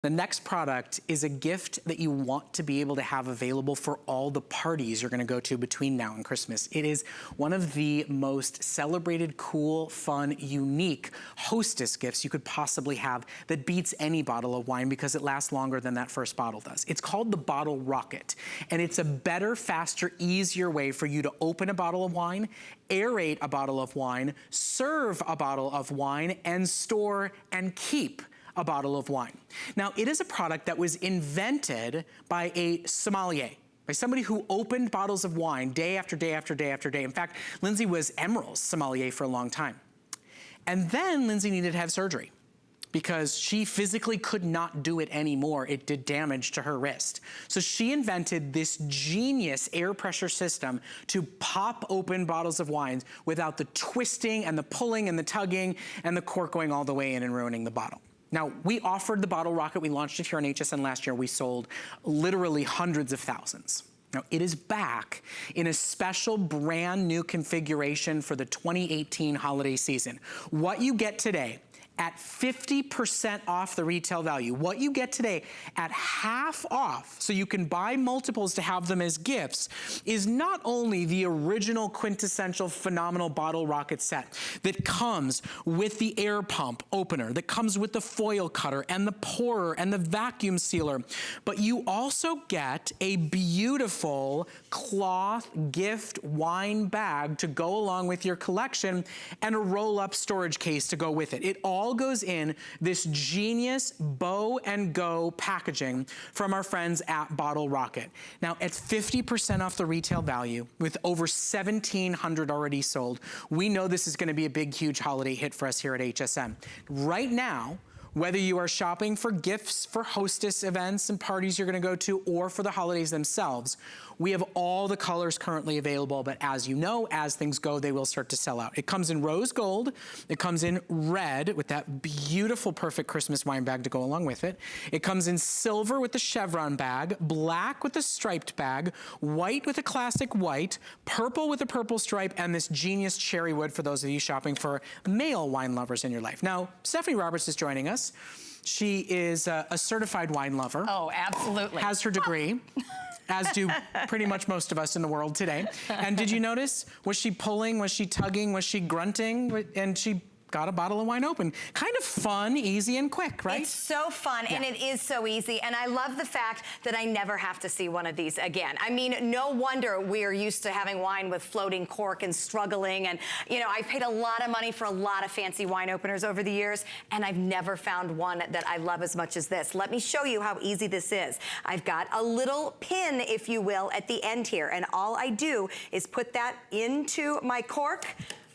The next product is a gift that you want to be able to have available for all the parties you're gonna go to between now and Christmas. It is one of the most celebrated, cool, fun, unique hostess gifts you could possibly have that beats any bottle of wine because it lasts longer than that first bottle does. It's called the Bottle Rocket, and it's a better, faster, easier way for you to open a bottle of wine, aerate a bottle of wine, serve a bottle of wine, and store and keep a bottle of wine. Now, it is a product that was invented by a sommelier, by somebody who opened bottles of wine day after day after day after day. In fact, Lindsay was Emerald's sommelier for a long time. And then Lindsay needed to have surgery because she physically could not do it anymore. It did damage to her wrist. So she invented this genius air pressure system to pop open bottles of wines without the twisting and the pulling and the tugging and the cork going all the way in and ruining the bottle. Now, we offered the Bottle Rocket. We launched it here on HSN last year. We sold literally hundreds of thousands. Now, it is back in a special brand new configuration for the 2018 holiday season. What you get today at 50% off the retail value, what you get today at half off, so you can buy multiples to have them as gifts, is not only the original quintessential phenomenal Bottle Rocket set that comes with the air pump opener, that comes with the foil cutter and the pourer and the vacuum sealer, but you also get a beautiful cloth gift wine bag to go along with your collection and a roll-up storage case to go with it. It all goes in this genius bow and go packaging from our friends at Bottle Rocket. Now, at 50% off the retail value, with over 1,700 already sold, we know this is gonna be a big, huge holiday hit for us here at HSN. Right now, whether you are shopping for gifts for hostess events and parties you're gonna go to, or for the holidays themselves, we have all the colors currently available, but as you know, as things go, they will start to sell out. It comes in rose gold, it comes in red with that beautiful, perfect Christmas wine bag to go along with it. It comes in silver with the chevron bag, black with the striped bag, white with a classic white, purple with a purple stripe, and this genius cherry wood for those of you shopping for male wine lovers in your life. Now, Stephanie Roberts is joining us. She is a certified wine lover. Oh, absolutely. Has her degree. As do pretty much most of us in the world today. And did you notice, was she pulling, was she tugging, was she grunting? And she got a bottle of wine open. Kind of fun, easy, and quick, right? It's so fun, and it is so easy, and I love the fact that I never have to see one of these again. I mean, no wonder we're used to having wine with floating cork and struggling, and you know, I've paid a lot of money for a lot of fancy wine openers over the years, and I've never found one that I love as much as this. Let me show you how easy this is. I've got a little pin, if you will, at the end here, and all I do is put that into my cork,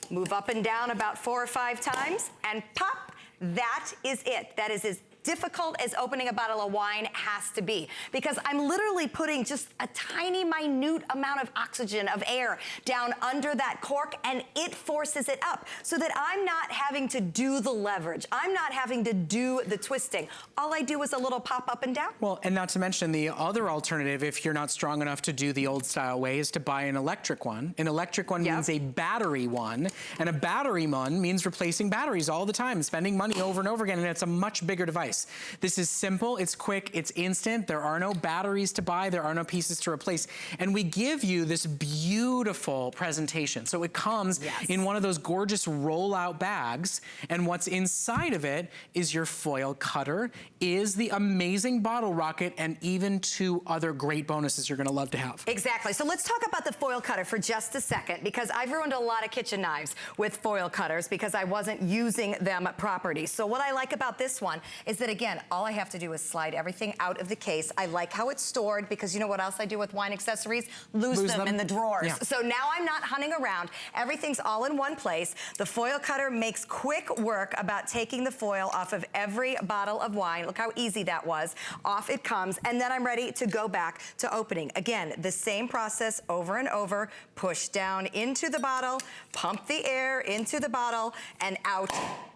move up and down about 4 or 5 times, and pop, that is it. That is as difficult as opening a bottle of wine has to be, because I'm literally putting just a tiny, minute amount of oxygen, of air, down under that cork, and it forces it up, so that I'm not having to do the leverage. I'm not having to do the twisting. All I do is a little pop up and down. Well, and not to mention the other alternative, if you're not strong enough to do the old style way, is to buy an electric one. An electric one means a battery one, and a battery one means replacing batteries all the time, spending money over and over again, and it's a much bigger device. This is simple, it's quick, it's instant. There are no batteries to buy, there are no pieces to replace. And we give you this beautiful presentation. So it comes in one of those gorgeous roll-out bags, and what's inside of it is your foil cutter, is the amazing Bottle Rocket, and even 2 other great bonuses you're gonna love to have. Exactly, so let's talk about the foil cutter for just a second, because I've ruined a lot of kitchen knives with foil cutters because I wasn't using them properly. So what I like about this one is that, again, all I have to do is slide everything out of the case. I like how it's stored, because you know what else I do with wine accessories? Lose them in the drawers. Yeah. So now I'm not hunting around. Everything's all in one place. The foil cutter makes quick work about taking the foil off of every bottle of wine. Look how easy that was. Off it comes, and then I'm ready to go back to opening. Again, the same process over and over. Push down into the bottle, pump the air into the bottle, and out.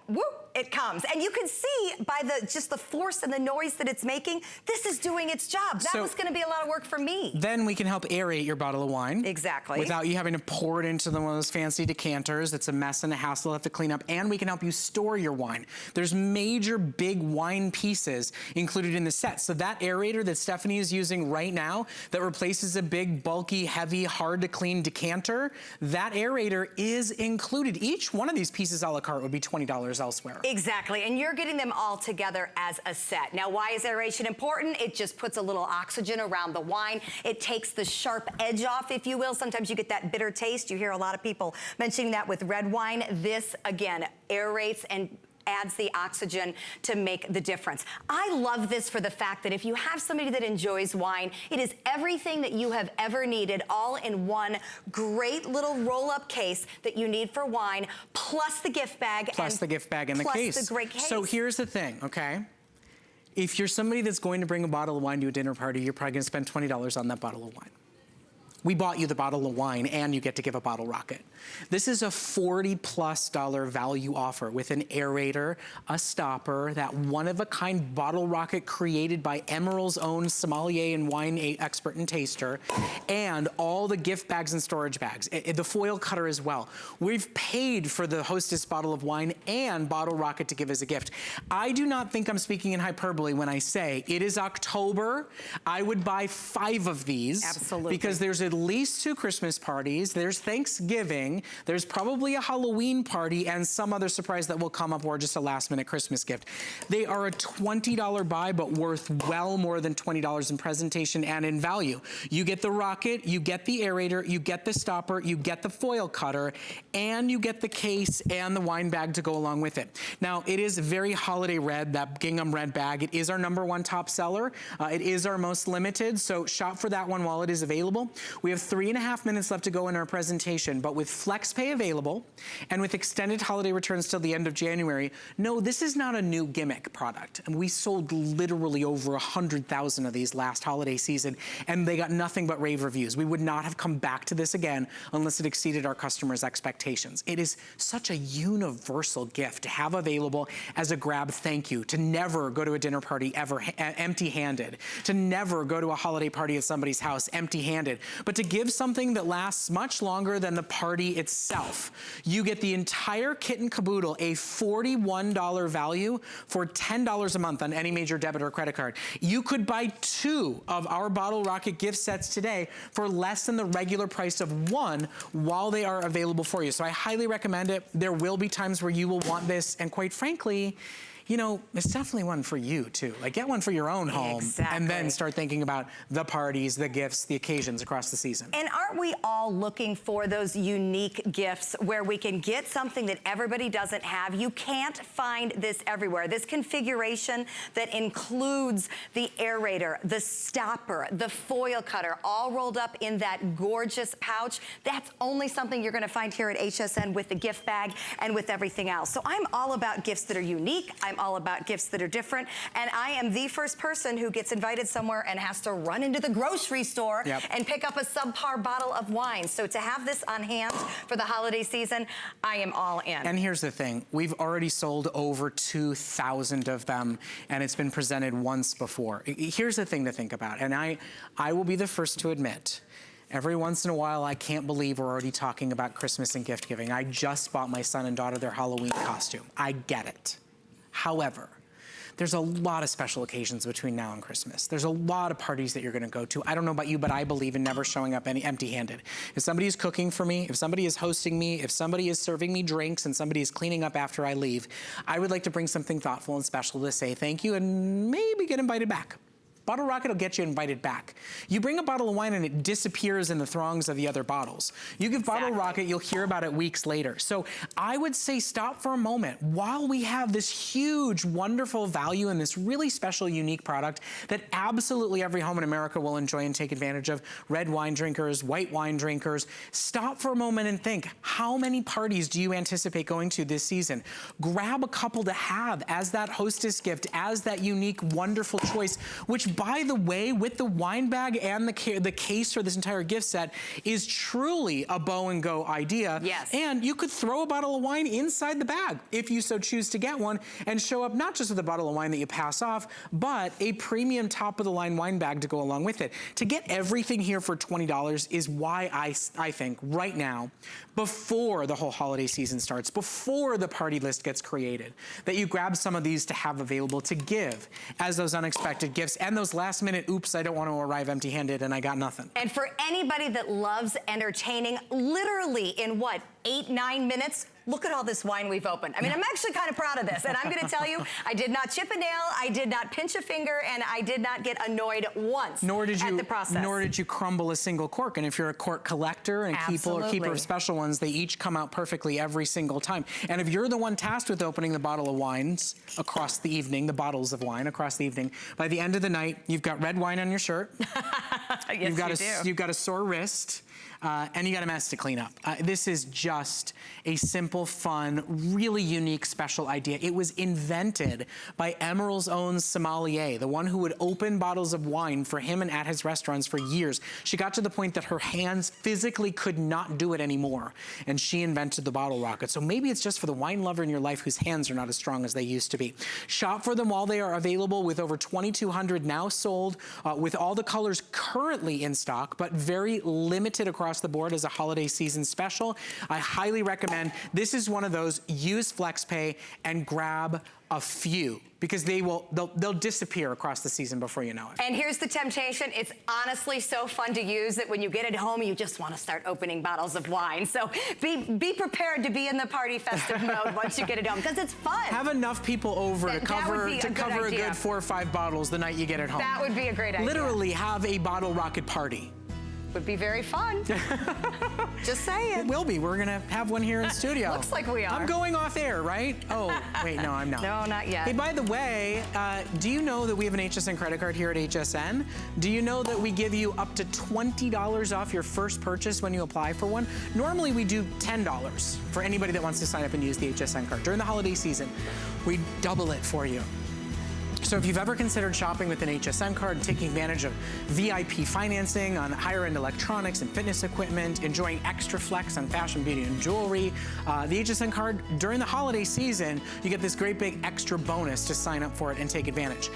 Whoop! it comes. And you can see by just the force and the noise that it's making, this is doing its job. That was gonna be a lot of work for me. Then we can help aerate your bottle of wine. Exactly. Without you having to pour it into one of those fancy decanters. It's a mess and a hassle to have to clean up. And we can help you store your wine. There's major big wine pieces included in the set. So that aerator that Stephanie is using right now that replaces a big, bulky, heavy, hard to clean decanter, that aerator is included. Each one of these pieces a la carte would be $20 elsewhere. Exactly, and you're getting them all together as a set. Now, why is aeration important? It just puts a little oxygen around the wine. It takes the sharp edge off, if you will. Sometimes you get that bitter taste. You hear a lot of people mentioning that with red wine. This, again, aerates and adds the oxygen to make the difference. I love this for the fact that if you have somebody that enjoys wine, it is everything that you have ever needed all in one great little roll-up case that you need for wine, plus the gift bag. Plus the gift bag and the case. Plus the great case. So here's the thing, okay? If you're somebody that's going to bring a bottle of wine to a dinner party, you're probably gonna spend $20 on that bottle of wine. We bought you the bottle of wine and you get to give a bottle rocket. This is a $40+ value offer with an aerator, a stopper, that one-of-a-kind bottle rocket created by Emerald's own sommelier and wine expert and taster, and all the gift bags and storage bags, the foil cutter as well. We've paid for the Hostess bottle of wine and bottle rocket to give as a gift. I do not think I'm speaking in hyperbole when I say it is October. I would buy 5 of these. Absolutely. Because there's at least 2 Christmas parties, there's Thanksgiving, there's probably a Halloween party, and some other surprise that will come up or just a last-minute Christmas gift. They are a $20 buy, but worth well more than $20 in presentation and in value. You get the rocket, you get the aerator, you get the stopper, you get the foil cutter, and you get the case and the wine bag to go along with it. Now, it is very holiday red, that gingham red bag. It is our #1 top seller. It is our most limited, so shop for that one while it is available. We have 3.5 minutes left to go in our presentation, but with FlexPay available and with extended holiday returns till the end of January, no, this is not a new gimmick product. And we sold literally over 100,000 of these last holiday season, and they got nothing but rave reviews. We would not have come back to this again unless it exceeded our customers' expectations. It is such a universal gift to have available as a grab thank you, to never go to a dinner party ever empty-handed, to never go to a holiday party at somebody's house empty-handed, but to give something that lasts much longer than the party itself. You get the entire kit and caboodle, a $41 value for $10 a month on any major debit or credit card. You could buy 2 of our Bottle Rocket gift sets today for less than the regular price of 1 while they are available for you. So I highly recommend it. There will be times where you will want this, and quite frankly, you know, it's definitely one for you too. Like, get one for your own home. Exactly. And then start thinking about the parties, the gifts, the occasions across the season. And aren't we all looking for those unique gifts where we can get something that everybody doesn't have? You can't find this everywhere. This configuration that includes the aerator, the stopper, the foil cutter, all rolled up in that gorgeous pouch, that's only something you're gonna find here at HSN with the gift bag and with everything else. So I'm all about gifts that are unique. I'm all about gifts that are different. And I am the first person who gets invited somewhere and has to run into the grocery store and pick up a subpar bottle of wine. So to have this on hand for the holiday season, I am all in. And here's the thing. We've already sold over 2,000 of them, and it's been presented once before. Here's the thing to think about, and I will be the first to admit, every once in a while, I can't believe we're already talking about Christmas and gift giving. I just bought my son and daughter their Halloween costume. I get it. However, there's a lot of special occasions between now and Christmas. There's a lot of parties that you're gonna go to. I don't know about you, but I believe in never showing up empty-handed. If somebody is cooking for me, if somebody is hosting me, if somebody is serving me drinks and somebody is cleaning up after I leave, I would like to bring something thoughtful and special to say thank you and maybe get invited back. Bottle Rocket will get you invited back. You bring a bottle of wine and it disappears in the throngs of the other bottles. You give Bottle Rocket, you'll hear about it weeks later. So I would say stop for a moment while we have this huge, wonderful value and this really special, unique product that absolutely every home in America will enjoy and take advantage of. Red wine drinkers, white wine drinkers. Stop for a moment and think, how many parties do you anticipate going to this season? Grab a couple to have as that hostess gift, as that unique, wonderful choice, which by the way, with the wine bag and the case for this entire gift set is truly a bow and go idea. Yes. And you could throw a bottle of wine inside the bag if you so choose to get one and show up not just with a bottle of wine that you pass off, but a premium top of the line wine bag to go along with it. To get everything here for $20 is why I think right now, before the whole holiday season starts, before the party list gets created, that you grab some of these to have available to give as those unexpected gifts and those last minute, oops, I don't want to arrive empty-handed and I got nothing. And for anybody that loves entertaining, literally in what, 8-9 minutes, look at all this wine we've opened. I mean, I'm actually kind of proud of this. And I'm gonna tell you, I did not chip a nail, I did not pinch a finger, and I did not get annoyed once at the process. Nor did you crumble a single cork. And if you're a cork collector and keeper of special ones, they each come out perfectly every single time. And if you're the one tasked with opening the bottle of wines across the evening, the bottles of wine across the evening, by the end of the night, you've got red wine on your shirt. Yes, you've got a sore wrist. And you got a mess to clean up. This is just a simple, fun, really unique, special idea. It was invented by Emerald's own sommelier, the one who would open bottles of wine for him and at his restaurants for years. She got to the point that her hands physically could not do it anymore, and she invented the bottle rocket. So maybe it's just for the wine lover in your life whose hands are not as strong as they used to be. Shop for them while they are available, with over 2,200 now sold, with all the colors currently in stock, but very limited across the board as a holiday season special. I highly recommend. This is one of those, use FlexPay and grab a few, because they'll disappear across the season before you know it. And here's the temptation. It's honestly so fun to use that when you get it home, you just want to start opening bottles of wine. So be prepared to be in the party festive mode once you get it home, because it's fun. Have enough people over to cover a good 4 or 5 bottles the night you get it home. That would be a great idea. Literally have a bottle rocket party. Would be very fun. Just saying. It will be. We're gonna have one here in studio. Looks like we are. I'm going off air, right? Oh, wait, no, I'm not. No, not yet. Hey, by the way, do you know that we have an HSN credit card here at HSN? Do you know that we give you up to $20 off your first purchase when you apply for one? Normally we do $10 for anybody that wants to sign up and use the HSN card. During the holiday season, we double it for you. So if you've ever considered shopping with an HSN card and taking advantage of VIP financing on higher-end electronics and fitness equipment, enjoying extra flex on fashion, beauty, and jewelry, the HSN card, during the holiday season, you get this great big extra bonus to sign up for it and take advantage.